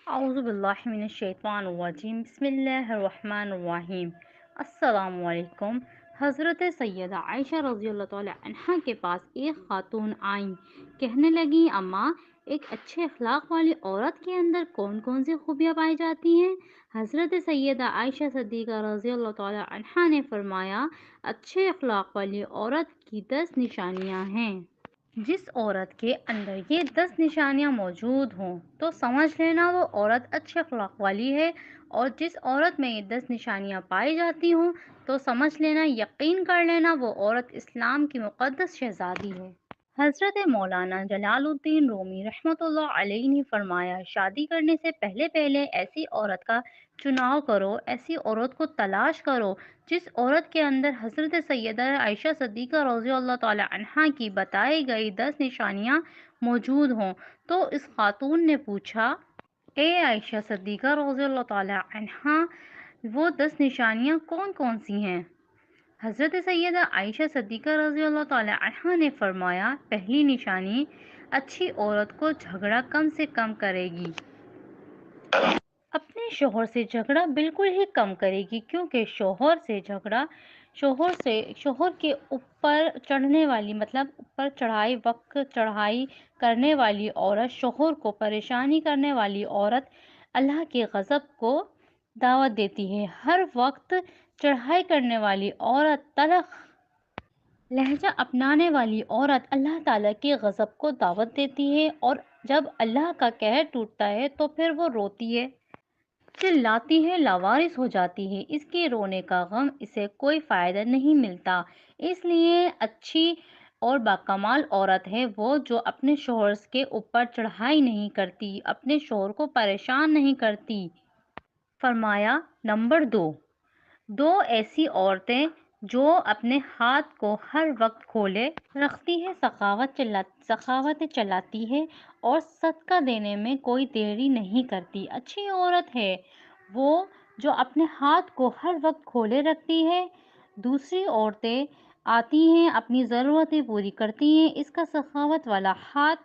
اعوذ باللہ من الشیطان الرجیم بسم اللہ الرحمن الرحیم۔ السلام علیکم۔ حضرت سیدہ عائشہ رضی اللہ تعالی عنہا کے پاس ایک خاتون آئیں، کہنے لگیں اماں، ایک اچھے اخلاق والی عورت کے اندر کون کون سی خوبیاں پائی جاتی ہیں؟ حضرت سیدہ عائشہ صدیقہ رضی اللہ تعالی عنہا نے فرمایا، اچھے اخلاق والی عورت کی 10 نشانیاں ہیں۔ جس عورت کے اندر یہ 10 نشانیاں موجود ہوں تو سمجھ لینا وہ عورت اچھے اخلاق والی ہے، اور جس عورت میں یہ 10 نشانیاں پائی جاتی ہوں تو سمجھ لینا، یقین کر لینا، وہ عورت اسلام کی مقدس شہزادی ہے۔ حضرت مولانا جلال الدین رومی رحمۃ اللہ علیہ نے فرمایا، شادی کرنے سے پہلے پہلے ایسی عورت کا چناؤ کرو، ایسی عورت کو تلاش کرو جس عورت کے اندر حضرت سیدہ عائشہ صدیقہ رضی اللہ تعالی عنہا کی بتائی گئی 10 نشانیاں موجود ہوں۔ تو اس خاتون نے پوچھا، اے عائشہ صدیقہ رضی اللہ تعالی عنہا، وہ 10 نشانیاں کون کون سی ہیں؟ حضرت سیدہ عائشہ صدیقہ رضی اللہ تعالی عنہا نے فرمایا، پہلی نشانی، اچھی عورت کو جھگڑا کم سے کم کرے گی، اپنے شوہر سے جھگڑا بالکل ہی کم کرے گی، کیونکہ شوہر کے اوپر چڑھنے والی، مطلب اوپر چڑھائی کرنے والی عورت، شوہر کو پریشانی کرنے والی عورت اللہ کے غضب کو دعوت دیتی ہے۔ ہر وقت چڑھائی کرنے والی عورت، تلخ لہجہ اپنانے والی عورت اللہ تعالیٰ کے غضب کو دعوت دیتی ہے، اور جب اللہ کا قہر ٹوٹتا ہے تو پھر وہ روتی ہے، چلاتی ہے، لاوارث ہو جاتی ہے۔ اس کے رونے کا غم اسے کوئی فائدہ نہیں ملتا۔ اس لیے اچھی اور باکمال عورت ہے وہ جو اپنے شوہر کے اوپر چڑھائی نہیں کرتی، اپنے شوہر کو پریشان نہیں کرتی۔ فرمایا، نمبر 2 ایسی عورتیں جو اپنے ہاتھ کو ہر وقت کھولے رکھتی ہے، سخاوت چلاتی ہے، اور صدقہ دینے میں کوئی دیری نہیں کرتی۔ اچھی عورت ہے وہ جو اپنے ہاتھ کو ہر وقت کھولے رکھتی ہے، دوسری عورتیں آتی ہیں، اپنی ضرورتیں پوری کرتی ہیں، اس کا سخاوت والا ہاتھ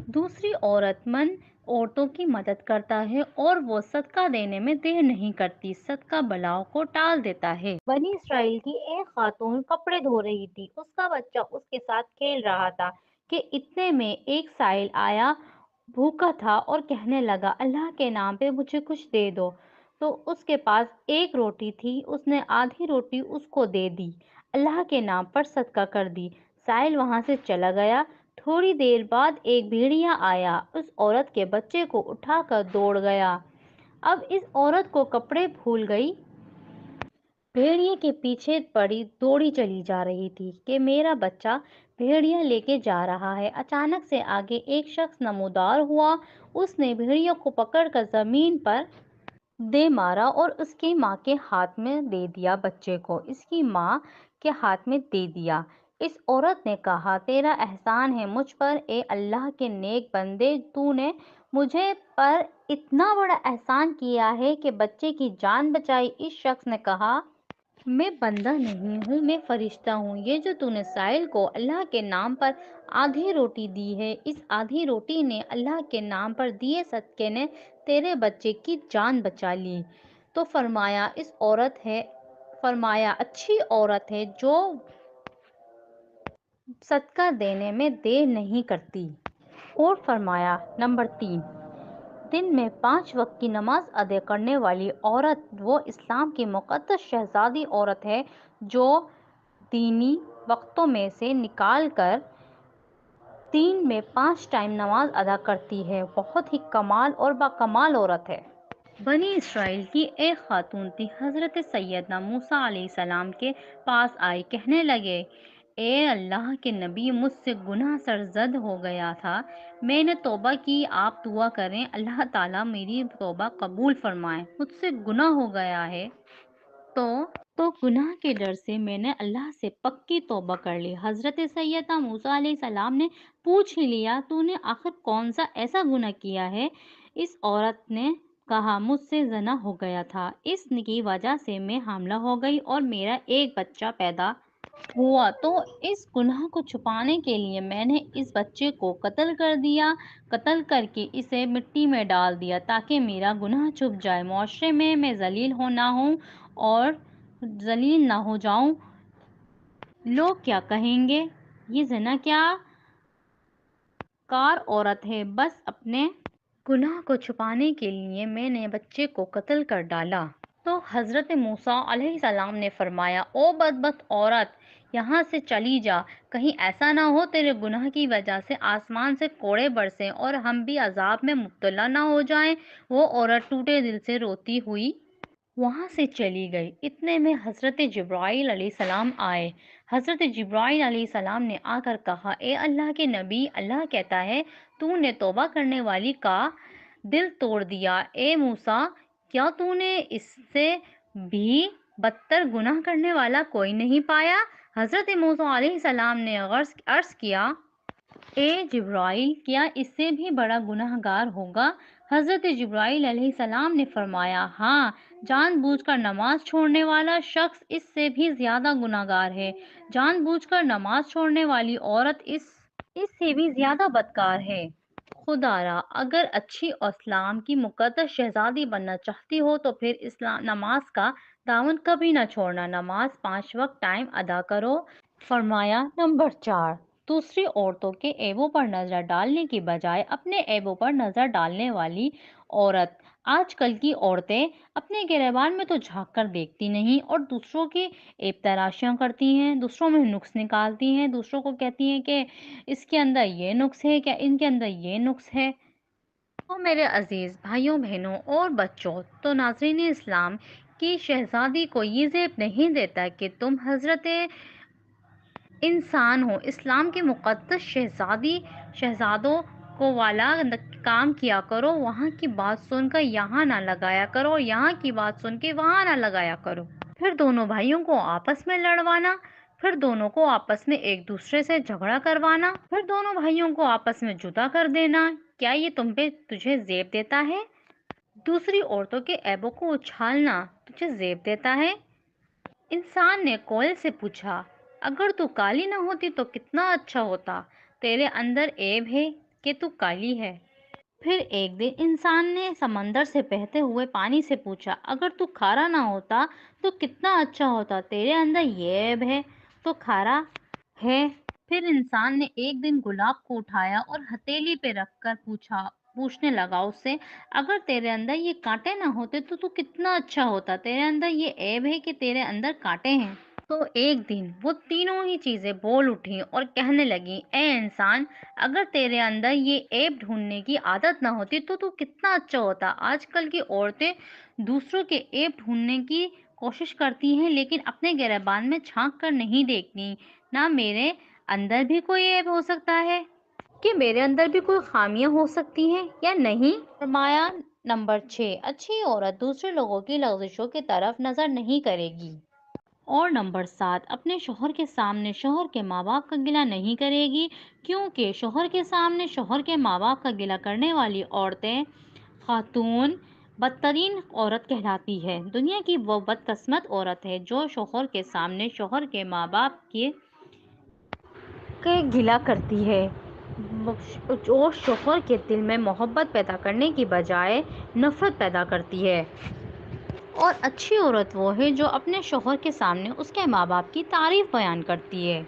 دوسری عورت مند عورتوں کی مدد کرتا ہے، اور وہ صدقہ دینے میں دیر نہیں کرتی، صدقہ بلاؤ کو ٹال دیتا ہے۔ بنی اسرائیل کی ایک خاتون کپڑے دھو رہی تھی، اس کا بچہ اس کے ساتھ کھیل رہا تھا کہ اتنے میں ایک سائل آیا، بھوکا تھا اور کہنے لگا، اللہ کے نام پہ مجھے کچھ دے دو۔ تو اس کے پاس ایک روٹی تھی، اس نے آدھی روٹی اس کو دے دی، اللہ کے نام پر صدقہ کر دی۔ سائل وہاں سے چلا گیا۔ تھوڑی دیر بعد ایک بھیڑیا آیا، اس عورت کے بچے کو اٹھا کر دوڑ گیا۔ اب اس عورت کو کپڑے بھول گئی، بھیڑیے کے پیچھے پڑی دوڑی چلی جا رہی تھی کہ میرا بچہ بھیڑیا لے کے جا رہا ہے۔ اچانک سے آگے ایک شخص نمودار ہوا، اس نے بھیڑیا کو پکڑ کر زمین پر دے مارا اور اس کی ماں کے ہاتھ میں دے دیا، بچے کو اس کی ماں کے ہاتھ میں دے دیا۔ اس عورت نے کہا، تیرا احسان ہے مجھ پر، اے اللہ کے نیک بندے، تو نے مجھے پر اتنا بڑا احسان کیا ہے کہ بچے کی جان بچائی۔ اس شخص نے کہا، میں بندہ نہیں ہوں، میں فرشتہ ہوں۔ یہ جو تو نے سائل کو اللہ کے نام پر آدھی روٹی دی ہے، اس آدھی روٹی نے اللہ کے نام پر دیے صدقے نے تیرے بچے کی جان بچا لی۔ تو فرمایا اچھی عورت ہے جو صدقہ دینے میں دیر نہیں کرتی۔ اور فرمایا، نمبر 3، دن میں 5 وقت کی نماز ادا کرنے والی عورت وہ اسلام کی مقدس شہزادی عورت ہے جو دینی وقتوں میں سے نکال کر دن میں 5 ٹائم نماز ادا کرتی ہے، بہت ہی کمال اور باکمال عورت ہے۔ بنی اسرائیل کی ایک خاتون تھی، حضرت سیدنا موسیٰ علیہ السلام کے پاس آئی، کہنے لگے، اے اللہ کے نبی، مجھ سے گناہ سرزد ہو گیا تھا، میں نے توبہ کی، آپ دعا کریں اللہ تعالیٰ میری توبہ قبول فرمائے، مجھ سے گناہ ہو گیا ہے۔ تو گناہ کے ڈر سے میں نے اللہ سے پکی توبہ کر لی۔ حضرت سیدنا موسیٰ علیہ السلام نے پوچھ ہی لیا، تو نے آخر کون سا ایسا گناہ کیا ہے؟ اس عورت نے کہا، مجھ سے زنا ہو گیا تھا، اس کی وجہ سے میں حاملہ ہو گئی اور میرا ایک بچہ پیدا ہوا تو اس گناہ کو چھپانے کے لیے میں نے اس بچے کو قتل کر دیا، قتل کر کے اسے مٹی میں ڈال دیا تاکہ میرا گناہ چھپ جائے، معاشرے میں ذلیل نہ ہوں اور ذلیل نہ ہو جاؤں۔ لوگ کیا کہیں گے، یہ زنا کیا کار عورت ہے۔ بس اپنے گناہ کو چھپانے کے لیے میں نے بچے کو قتل کر ڈالا۔ تو حضرت موسیٰ علیہ السلام نے فرمایا، او بدبخت عورت، یہاں سے چلی جا، کہیں ایسا نہ ہو تیرے گناہ کی وجہ سے آسمان سے کوڑے برسیں اور ہم بھی عذاب میں مبتلا نہ ہو جائیں۔ وہ عورت ٹوٹے دل سے روتی ہوئی وہاں سے چلی گئی۔ اتنے میں حضرت جبرائیل علیہ السلام آئے۔ حضرت جبرائیل علیہ السلام نے آ کر کہا، اے اللہ کے نبی، اللہ کہتا ہے تو نے توبہ کرنے والی کا دل توڑ دیا۔ اے موسیٰ، کیا تو نے اس سے بھی بدتر گناہ کرنے والا کوئی نہیں پایا؟ حضرت موسیٰ علیہ السلام نے عرض کیا، اے جبرائیل، کیا اس سے بھی بڑا گناہ گار ہوگا؟ حضرت جبرائیل علیہ السلام نے فرمایا، ہاں، جان بوجھ کر نماز چھوڑنے والا شخص اس سے بھی زیادہ گناہ گار ہے۔ جان بوجھ کر نماز چھوڑنے والی عورت اس سے بھی زیادہ بدکار ہے۔ خدا را، اگر اچھی اور اسلام کی مقدس شہزادی بننا چاہتی ہو تو پھر نماز کا دامن کبھی نہ چھوڑنا، نماز 5 وقت ٹائم ادا کرو۔ فرمایا نمبر 4، دوسری عورتوں کے عیبوں پر نظر ڈالنے کی بجائے اپنے عیبوں پر نظر ڈالنے والی عورت۔ آج کل کی عورتیں اپنے گریبان میں تو جھانک کر دیکھتی نہیں اور دوسروں کی عیب تراشیاں کرتی ہیں، دوسروں میں نقص نکالتی ہیں، دوسروں کو کہتی ہیں کہ اس کے اندر یہ نقص ہے، کیا ان کے اندر یہ نقص ہے۔ تو میرے عزیز بھائیوں بہنوں اور بچوں، تو ناظرین اسلام کی شہزادی کو یہ زیب نہیں دیتا کہ تم حضرت انسان ہو، اسلام کے مقدس شہزادوں کو والا کام کیا کرو، وہاں کی بات سن کر یہاں نہ لگایا کرو، یہاں کی بات سن کے وہاں نہ لگایا کرو، پھر دونوں بھائیوں کو آپس میں لڑوانا، پھر دونوں کو آپس میں ایک دوسرے سے جھگڑا کروانا، پھر دونوں بھائیوں کو آپس میں جدا کر دینا، کیا یہ تجھے زیب دیتا ہے؟ دوسری عورتوں کے عیبوں کو اچھالنا تجھے زیب دیتا ہے؟ انسان نے کوئل سے پوچھا، اگر تو کالی نہ ہوتی تو کتنا اچھا ہوتا، تیرے اندر عیب ہے کہ تو کالی ہے۔ پھر ایک دن انسان نے سمندر سے بہتے ہوئے پانی سے پوچھا، اگر تو کھارا نہ ہوتا تو کتنا اچھا ہوتا، تیرے اندر یہ عیب ہے تو کھارا ہے۔ پھر انسان نے ایک دن گلاب کو اٹھایا اور ہتھیلی پہ رکھ کر پوچھنے لگا اس سے، اگر تیرے اندر یہ کانٹے نہ ہوتے تو کتنا اچھا ہوتا، تیرے اندر یہ عیب ہے کہ تیرے اندر کانٹے ہیں۔ تو ایک دن وہ تینوں ہی چیزیں بول اٹھیں اور کہنے لگیں، اے انسان، اگر تیرے اندر یہ عیب ڈھونڈنے کی عادت نہ ہوتی تو کتنا اچھا ہوتا۔ آج کل کی عورتیں دوسروں کے عیب ڈھونڈنے کی کوشش کرتی ہیں لیکن اپنے گریبان میں جھانک کر نہیں دیکھتی، نہ میرے اندر بھی کوئی عیب ہو سکتا ہے، کہ میرے اندر بھی کوئی خامیاں ہو سکتی ہیں یا نہیں۔ فرمایا نمبر 6، اچھی عورت دوسرے لوگوں کی لغزشوں کی طرف نظر نہیں کرے گی۔ اور نمبر 7، اپنے شوہر کے سامنے شوہر کے ماں باپ کا گلہ نہیں کرے گی، کیونکہ شوہر کے سامنے شوہر کے ماں باپ کا گلہ کرنے والی خاتون بدترین عورت کہلاتی ہے۔ دنیا کی وہ بدقسمت عورت ہے جو شوہر کے سامنے شوہر کے ماں باپ کے گلہ کرتی ہے، جو شوہر کے دل میں محبت پیدا کرنے کی بجائے نفرت پیدا کرتی ہے۔ اور اچھی عورت وہ ہے جو اپنے شوہر کے سامنے اس کے ماں باپ کی تعریف بیان کرتی ہے۔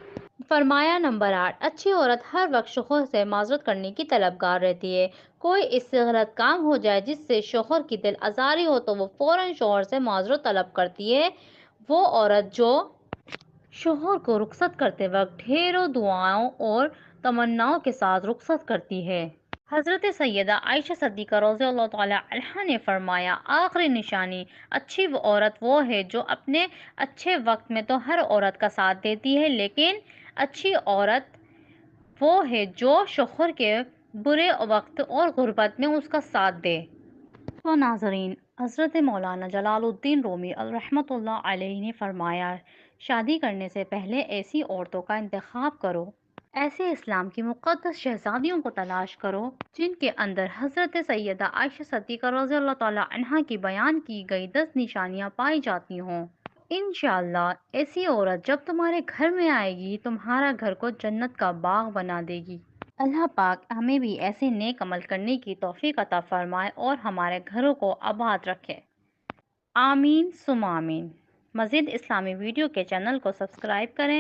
فرمایا نمبر 8، اچھی عورت ہر وقت شوہر سے معذرت کرنے کی طلبگار رہتی ہے۔ کوئی اس سے غلط کام ہو جائے جس سے شوہر کی دل آزاری ہو تو وہ فوراً شوہر سے معذرت طلب کرتی ہے۔ وہ عورت جو شوہر کو رخصت کرتے وقت ڈھیروں دعاؤں اور تمناؤں کے ساتھ رخصت کرتی ہے۔ حضرت سیدہ عائشہ صدیقہ رضی اللہ تعالی عنہا نے فرمایا، آخری نشانی اچھی عورت وہ ہے جو اپنے اچھے وقت میں تو ہر عورت کا ساتھ دیتی ہے، لیکن اچھی عورت وہ ہے جو شوہر کے برے وقت اور غربت میں اس کا ساتھ دے۔ تو ناظرین، حضرت مولانا جلال الدین رومی رحمۃ اللہ علیہ نے فرمایا، شادی کرنے سے پہلے ایسی عورتوں کا انتخاب کرو، ایسے اسلام کی مقدس شہزادیوں کو تلاش کرو جن کے اندر حضرت سیدہ عائشہ صدیقہ رضی اللہ تعالی عنہا کی بیان کی گئی 10 نشانیاں پائی جاتی ہوں۔ انشاءاللہ ایسی عورت جب تمہارے گھر میں آئے گی تمہارا گھر کو جنت کا باغ بنا دے گی۔ اللہ پاک ہمیں بھی ایسے نیک عمل کرنے کی توفیق عطا فرمائے اور ہمارے گھروں کو آباد رکھے۔ آمین ثم آمین۔ مزید اسلامی ویڈیو کے چینل کو سبسکرائب کریں۔